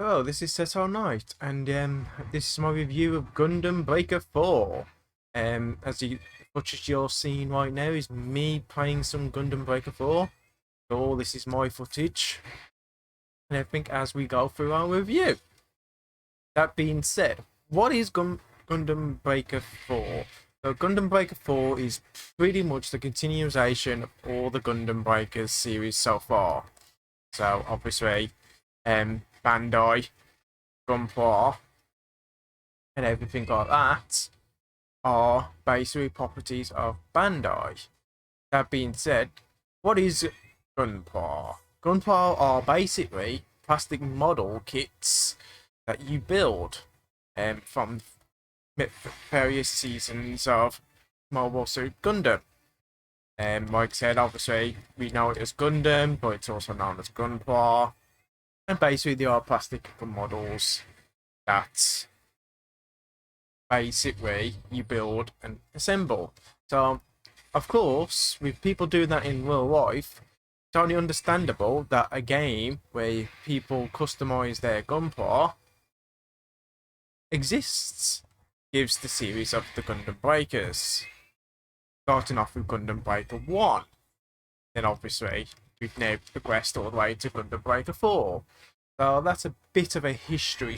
Hello, this is Seto Knight, and this is my review of Gundam Breaker 4. As you, much as you're seeing right now is me playing some Gundam Breaker 4. So this is my footage, and everything as we go through our review. That being said, what is Gundam Breaker 4? So Gundam Breaker 4 is pretty much the continuation of all the Gundam Breakers series so far. So obviously, Bandai, Gunpla, and everything like that are basically properties of Bandai. That being said, what is Gunpla? Gunpla are basically plastic model kits that you build from various seasons of Mobile Suit Gundam. Like I said, obviously we know it as Gundam, but it's also known as Gunpla. And basically they are plastic models that basically you build and assemble. So, of course, with people doing that in real life, it's only understandable that a game where people customize their gunpla exists. Gives the series of the Gundam Breakers. Starting off with Gundam Breaker 1. Then obviously, we've now progressed all the way to Gundam Breaker 4. So that's a bit of a history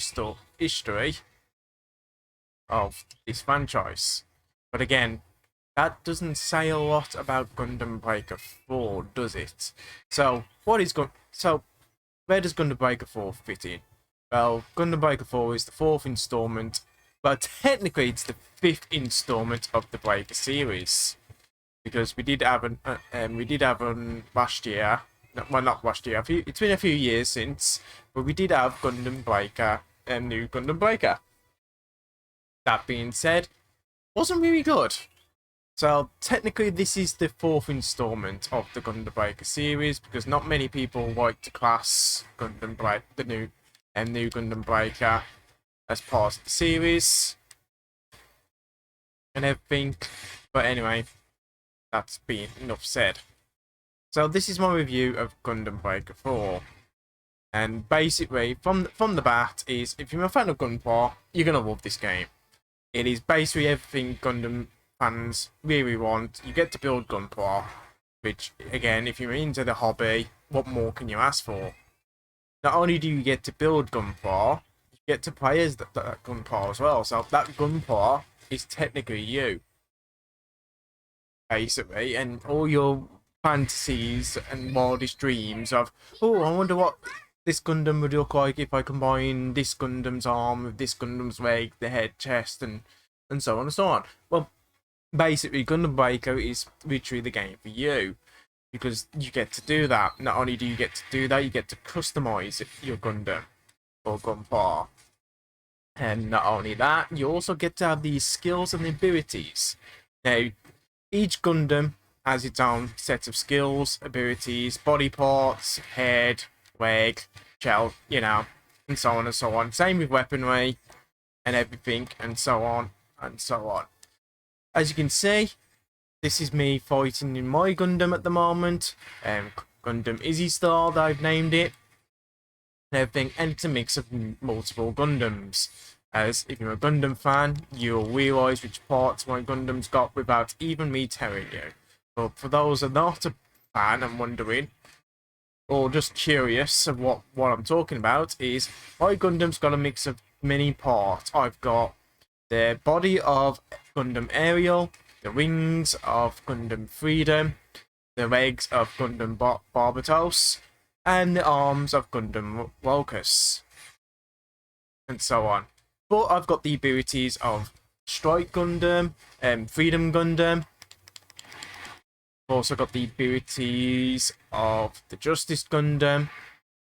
of this franchise. But again, that doesn't say a lot about Gundam Breaker 4, does it? So, where does Gundam Breaker 4 fit in? Well, Gundam Breaker 4 is the fourth installment, but technically it's the fifth installment of the Breaker series, because we did have one last year. Well, not last year. It's been a few years since, but we did have Gundam Breaker and new Gundam Breaker. That being said, wasn't really good. So technically this is the fourth installment of the Gundam Breaker series, because not many people like to class the new Gundam Breaker as part of the series and everything. But anyway, that's been enough said. So this is my review of Gundam Breaker 4. And basically, from the bat is, if you're a fan of Gunpla, you're gonna love this game. It is basically everything Gundam fans really want. You get to build Gunpla, which, again, if you're into the hobby, what more can you ask for? Not only do you get to build Gunpla, you get to play as that Gunpla as well. So that Gunpla is technically you, basically, and all your fantasies and wildest dreams of, oh, I wonder what this Gundam would look like if I combine this Gundam's arm with this Gundam's leg, the head, chest, and so on and so on. Well, basically, Gundam Breaker is literally the game for you, because you get to do that. Not only do you get to do that, you get to customize your Gundam or Gunpla. And not only that, you also get to have these skills and abilities. Now, each Gundam has its own set of skills, abilities, body parts, head, leg, shell, and so on and so on. Same with weaponry and everything, and so on and so on. As you can see, this is me fighting in my Gundam at the moment. Gundam Izzy Star, that I've named it. And everything, and it's a mix of multiple Gundams. As if you're a Gundam fan, you'll realise which parts my Gundam's got without even me telling you. But for those who are not a fan and wondering, or just curious of what I'm talking about, is my Gundam's got a mix of many parts. I've got the body of Gundam Ariel, the wings of Gundam Freedom, the legs of Gundam Barbatos, and the arms of Gundam Locus, and so on. But I've got the abilities of Strike Gundam and Freedom Gundam. I've also got the abilities of the Justice Gundam,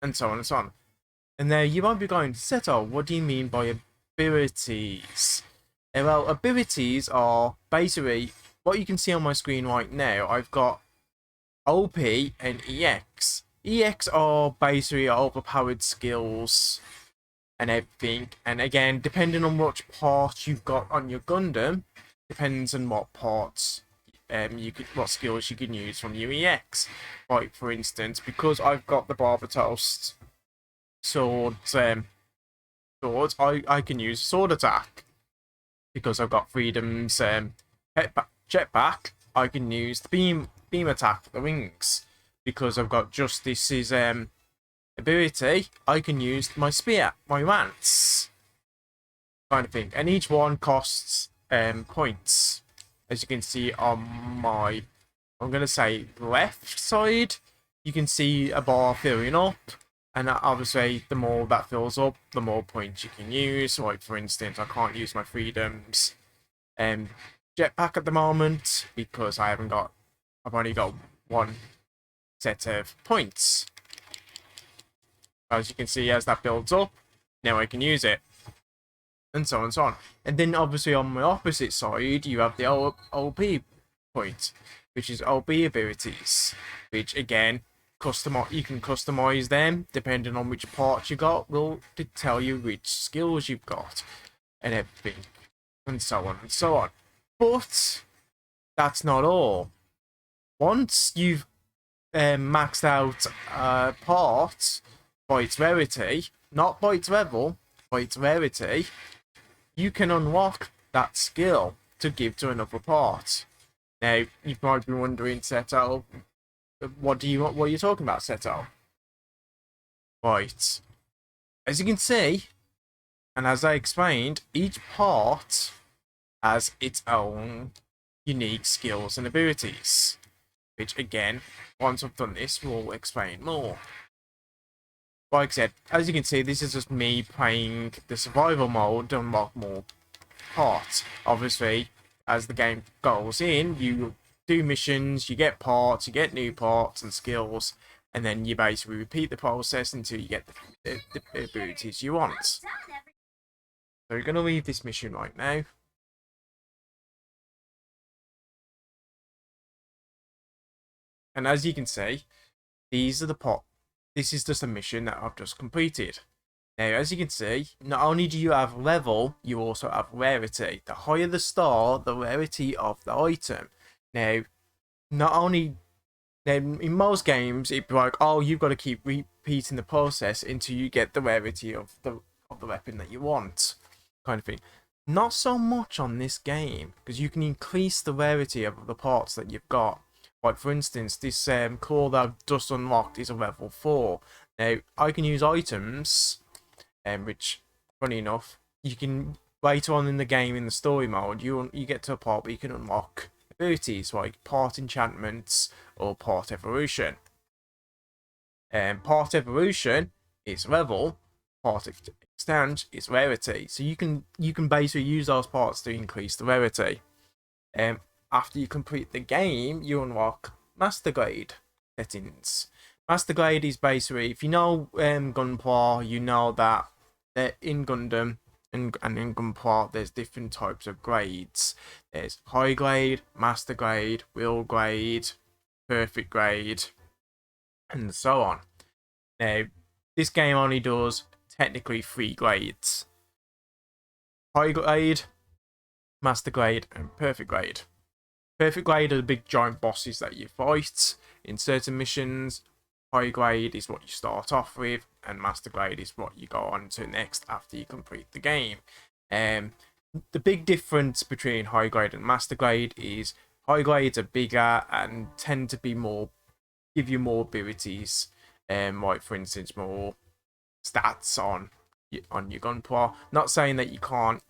and so on and so on. And now you might be going, Seto, what do you mean by abilities? Well, abilities are basically what you can see on my screen right now. I've got OP and EX. EX are basically overpowered skills and everything. And again, depending on which part you've got on your Gundam, depends on what parts what skills you can use from your EX. Like for instance, because I've got the Barbatos swords swords, I can use sword attack because I've got Freedom's jetpack. I can use the beam attack, the wings, because I've got Justice's ability. I can use my spear, my lance, kind of thing, and each one costs points. As you can see on my, I'm gonna say left side, you can see a bar filling up, and obviously the more that fills up, the more points you can use. Like for instance, I can't use my Freedom's jetpack at the moment because I've only got one set of points. As you can see, as that builds up, now I can use it, and so on and so on. And then obviously on my opposite side, you have the OP point, which is OP abilities, which again, you can customize them depending on which parts you got. Will tell you which skills you've got and everything, and so on and so on. But that's not all. Once you've maxed out part by its rarity, not by its level, by its rarity, you can unlock that skill to give to another part. Now, you might be wondering, Seto, what are you talking about, Seto? Right. As you can see, and as I explained, each part has its own unique skills and abilities, which again, once I've done this, we'll explain more. Like I said, as you can see, this is just me playing the survival mode to unlock more parts. Obviously, as the game goes in, you do missions, you get parts, you get new parts and skills, and then you basically repeat the process until you get the abilities you want. So we're going to leave this mission right now. And as you can see, these are the pot. This is just a mission that I've just completed. Now, as you can see, not only do you have level, you also have rarity. The higher the star, the rarity of the item. Now, not only, then in most games, it'd be like, oh, you've got to keep repeating the process until you get the rarity of the weapon that you want, kind of thing. Not so much on this game, because you can increase the rarity of the parts that you've got. Like for instance, this claw that I've just unlocked is a level 4. Now, I can use items, which, funny enough, you can, later on in the game, in the story mode, you get to a part where you can unlock abilities, like part enchantments or part evolution. Part evolution is level, part extent is rarity. So you can basically use those parts to increase the rarity. After you complete the game, you unlock Master Grade settings. Master Grade is basically, if you know Gunpla, you know that in Gundam and in Gunpla, there's different types of grades. There's High Grade, Master Grade, Will Grade, Perfect Grade, and so on. Now, this game only does technically 3 grades. High Grade, Master Grade, and Perfect Grade. Perfect Grade are the big giant bosses that you fight in certain missions. High Grade is what you start off with, and Master Grade is what you go on to next after you complete the game. The big difference between High Grade and Master Grade is High Grades are bigger and tend to be more, give you more abilities. Like for instance, more stats on your Gunpla. Not saying that you can't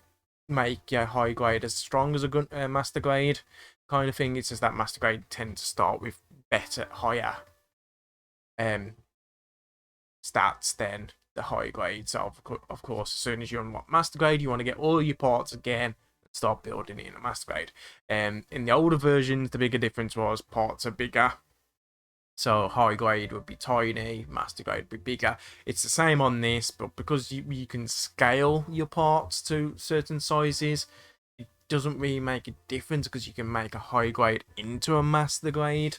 make your High Grade as strong as a Master Grade kind of thing. It's just that Master Grade tend to start with better, higher stats than the High Grade. So of course, as soon as you unlock Master Grade, you want to get all your parts again and start building it in a Master Grade. In the older versions, the bigger difference was parts are bigger. So High Grade would be tiny, Master Grade would be bigger. It's the same on this, but because you can scale your parts to certain sizes, it doesn't really make a difference because you can make a High Grade into a Master Grade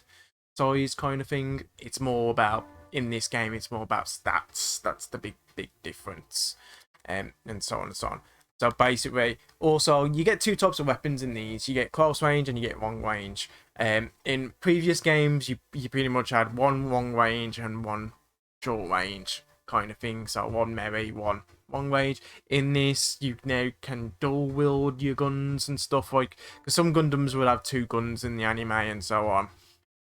size kind of thing. It's more about, in this game, it's more about stats. That's the big difference, and so on and so on. So basically, also, you get 2 types of weapons in these. You get close range and you get long range. In previous games, you pretty much had 1 long range and 1 short range kind of thing. So 1 melee, 1 long range. In this, you now can dual wield your guns and stuff, like, because some Gundams will have 2 guns in the anime and so on.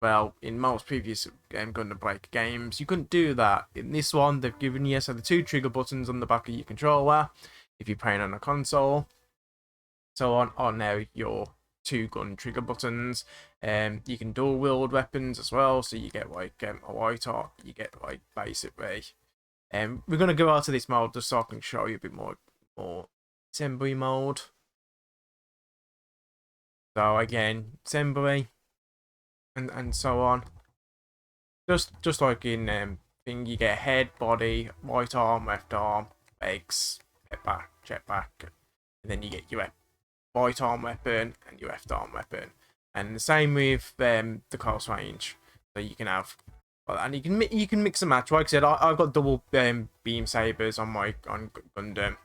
Well, in most previous Gundam Breaker games, you couldn't do that. In this one, they've given you the 2 trigger buttons on the back of your controller, if you're playing on a console. So on now your 2 gun trigger buttons. You can dual wield weapons as well, so you get like a white art, you get like basically. We're gonna go out of this mode just so I can show you a bit more assembly mode. So again, assembly and so on. Just like in thing, you get head, body, right arm, left arm, legs, jetpack, and then you get your right arm weapon and your left arm weapon. And the same with the close range. So you can have, and you can mix and match. Like I said, I've got double beam sabers on Gundam,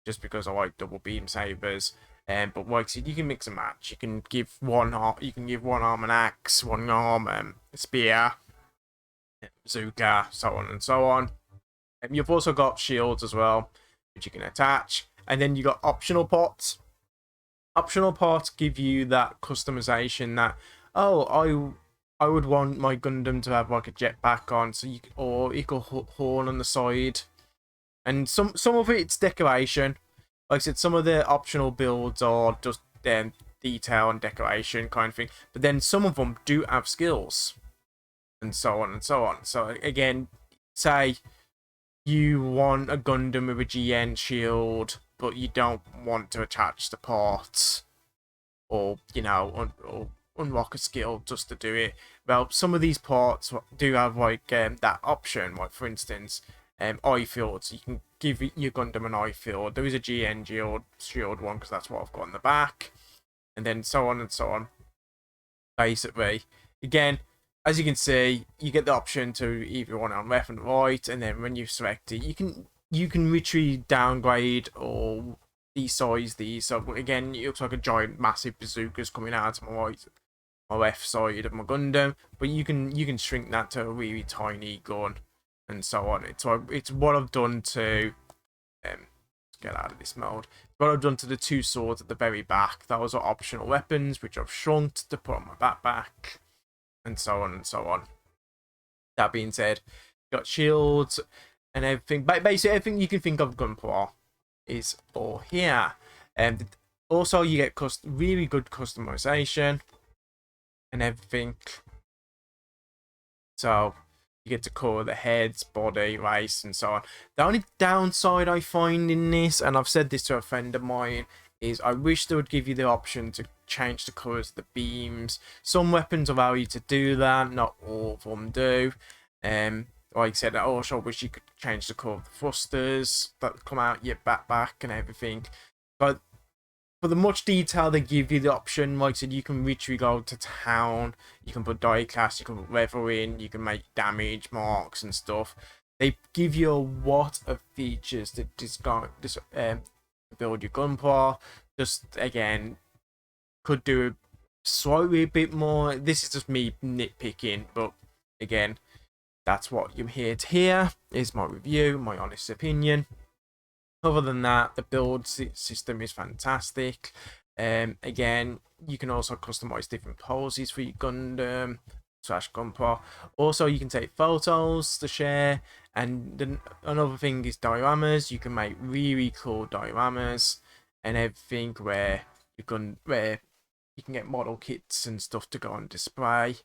just because I like double beam sabers. But like I said, you can mix and match. You can give one arm an axe, one arm a spear, bazooka, so on and so on. You've also got shields as well, which you can attach. And then you got optional parts. Optional parts give you that customization that, oh, I would want my Gundam to have like a jetpack on, so or equal horn on the side. And some of it's decoration. Like I said, some of the optional builds are just detail and decoration kind of thing. But then some of them do have skills, and so on and so on. So again, say you want a Gundam with a GN shield, but you don't want to attach the parts, or or unlock a skill just to do it. Well, some of these parts do have like that option. Like for instance, eye fields. You can give your Gundam an eye field. There is a GN shield one, because that's what I've got on the back, and then so on and so on. Basically, again, as you can see, you get the option to either one on left and right, and then when you select it, you can literally downgrade or desize these. So again, it looks like a giant, massive bazooka's coming out of my left side of my Gundam, but you can shrink that to a really tiny gun, and so on. It's what I've done to let's get out of this mode. What I've done to the 2 swords at the very back. Those are optional weapons, which I've shrunk to put on my backpack, and so on and so on. That being said, got shields and everything. Basically, everything you can think of Gunpla is all here. And also, you get really good customization and everything. So you get to color the heads, body, race, and so on. The only downside I find in this, and I've said this to a friend of mine, is I wish they would give you the option to change the colors of the beams. Some weapons allow you to do that, not all of them do. Like I said, I also wish you could change the color of the thrusters that come out your backpack and everything. But for the much detail they give you the option, like I said, you can literally go to town, you can put die cast, you can put weather in, you can make damage marks and stuff. They give you a lot of features to build your Gunpla. Just again, could do slightly a bit more. This is just me nitpicking, but again, that's what you're here to hear, is my review, my honest opinion. Other than that, the build system is fantastic. Again, you can also customize different poses for your Gundam / Gunpla. Also, you can take photos to share, and another thing is dioramas. You can make really cool dioramas and everything where you can get model kits and stuff to go on display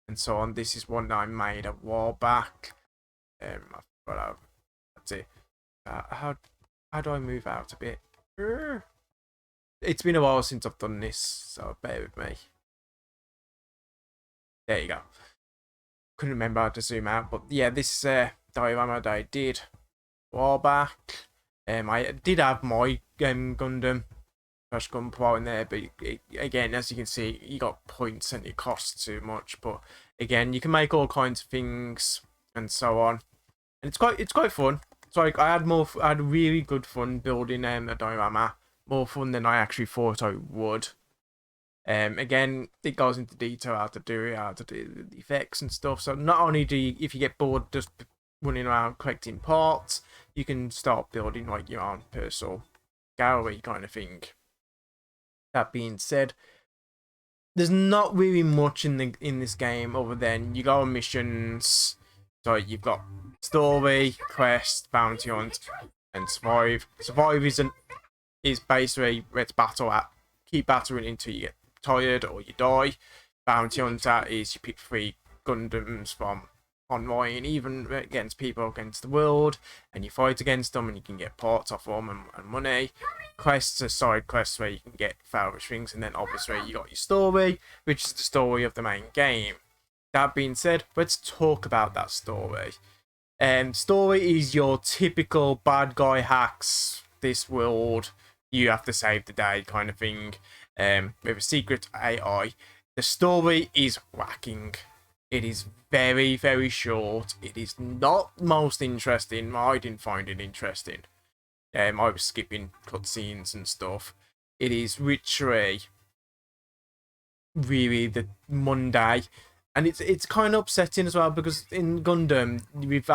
and so on. This is one that I made a while back. That's it. How do I move out a bit? It's been a while since I've done this, so bear with me. There you go. Couldn't remember how to zoom out, but yeah, this diorama that I did a while back. I did have my Gundam / Gunpla in there, but again, as you can see, you got points and it costs too much. But again, you can make all kinds of things and so on, and it's quite fun. It's like I had really good fun building a diorama, more fun than I actually thought I would. Again, it goes into detail how to do the effects and stuff. So not only if you get bored just running around collecting parts, you can start building like your own personal gallery kind of thing. That being said, there's not really much in this game other than you go on missions. So you've got story, quest, bounty hunt, and survive. Survive is basically let's battle at keep battling until you get tired or you die. Bounty hunter is you pick 3 Gundams from online, even against people against the world, and you fight against them and you can get parts off them and money. Quests are side quests where you can get various things, and then obviously you got your story, which is the story of the main game. That being said, let's talk about that story. Story is your typical bad guy hacks this world, you have to save the day kind of thing, with a secret AI. The story is whacking. It is very, very short. It is not most interesting. I didn't find it interesting. I was skipping cutscenes and stuff. It is literally really the Monday, and it's kind of upsetting as well, because in Gundam we've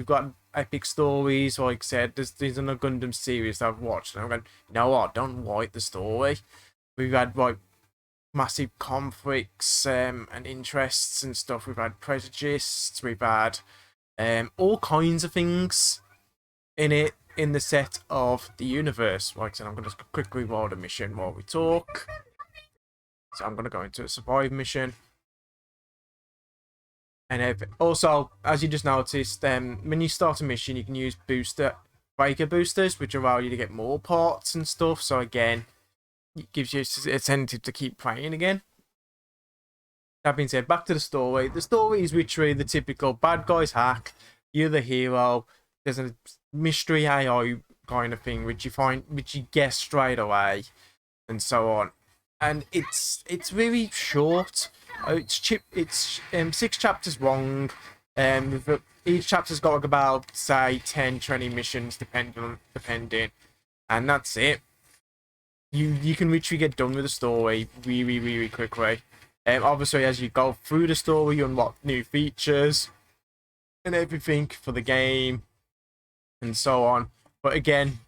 got epic stories. Like I said, there's another Gundam series that I've watched, and I'm going, you know what? Don't write the story. We've had like massive conflicts and interests and stuff. We've had prejudices. We've had all kinds of things in it, in the set of the universe. Like I said, I'm going to quickly roll the mission while we talk. So I'm going to go into a survive mission. And also, as you just noticed, when you start a mission, you can use breaker boosters, which allow you to get more parts and stuff. So again, it gives you a incentive to keep playing again. That being said, back to the story. The story is literally the typical bad guys hack. You're the hero. There's a mystery AI kind of thing, which you guess straight away, and so on. And it's really short. It's 6 chapters long. Each chapter's got like about say 10-20 missions, depending, and that's it. You can literally get done with the story really, really quickly. Obviously, as you go through the story, you unlock new features and everything for the game, and so on. But again,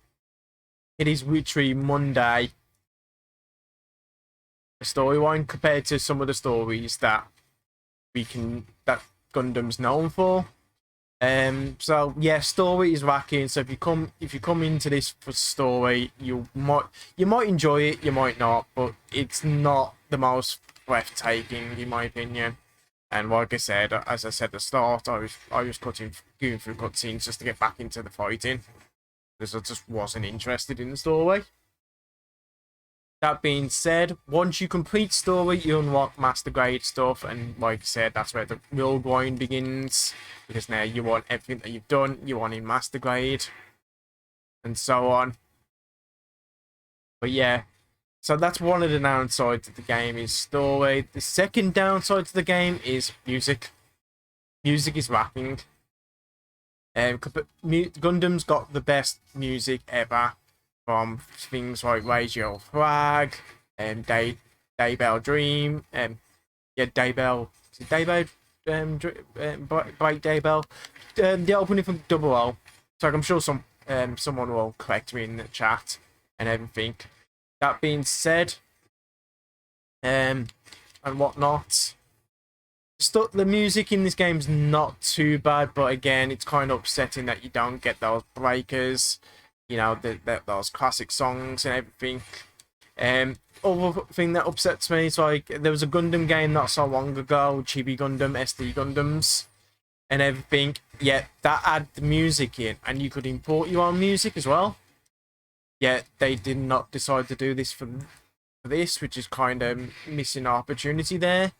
it is literally Monday storyline compared to some of the stories that Gundam's known for. So yeah, story is lacking. So if you come into this for story, you might enjoy it, you might not, but it's not the most breathtaking in my opinion. And like I said, as I said at the start, I was going through cutscenes just to get back into the fighting, because I just wasn't interested in the story. That being said, once you complete story, you unlock master grade stuff, and like I said, that's where the real grind begins, because now you want everything that you've done, you want in master grade, and so on. But yeah, so that's one of the downsides of the game is story. The second downside to the game is music. Music is lacking. Gundam's got the best music ever, from things like Raise Your Flag, Daybell Dream, Daybell, Break Daybell, the opening from Double O. So I'm sure someone will correct me in the chat and everything. That being said, and whatnot, the music in this game's not too bad, but again, it's kind of upsetting that you don't get those breakers. You know, those classic songs and everything. Other thing that upsets me is like there was a Gundam game not so long ago, Chibi Gundam, SD Gundams, and everything. Yet that had the music in, and you could import your own music as well. Yet they did not decide to do this for this, which is kind of missing an opportunity there,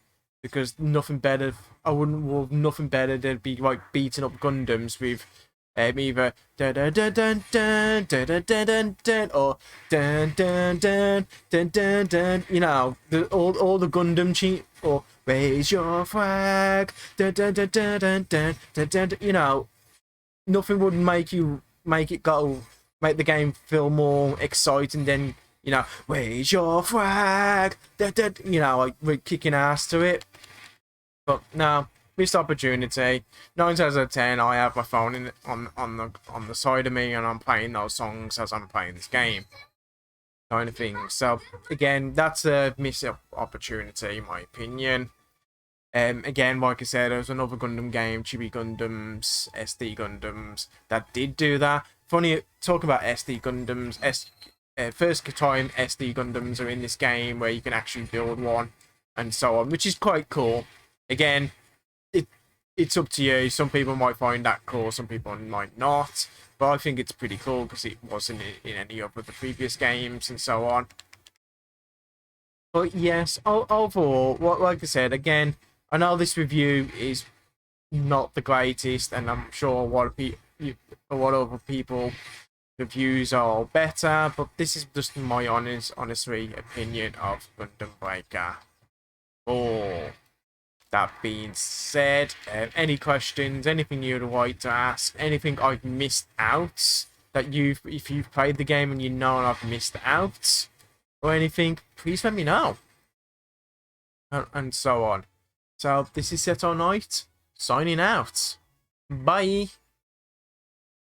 because nothing better. I wouldn't want nothing better than be like beating up Gundams with. Either dun dun dun dun dun dun dun dun dun or dun dun dun dun dun dun. You know, all the Gundam cheat, or raise your flag, dun dun dun dun dun dun dun dun. You know, nothing would make the game feel more exciting than, you know, raise your flag, dun dun. You know, like we're kicking ass to it. But no, missed opportunity. 9 times out of 10, I have my phone on the side of me, and I'm playing those songs as I'm playing this game, kind of thing. So again, that's a missed opportunity, in my opinion. Again, like I said, there was another Gundam game, Chibi Gundams, SD Gundams, that did do that. Funny, talking about SD Gundams, first time SD Gundams are in this game where you can actually build one and so on, which is quite cool. Again, it's up to you. Some people might find that cool, some people might not, but I think it's pretty cool because it wasn't in any of the previous games and so on. But yes, overall, like I said, again, I know this review is not the greatest, and I'm sure a lot of other people reviews are better, but this is just my honestly opinion of Gundam Breaker. Oh, that being said, any questions, anything you'd like to ask, anything I've missed out that if you've played the game and you know I've missed out or anything, please let me know, and so on. So this is Seto Knight signing out. Bye.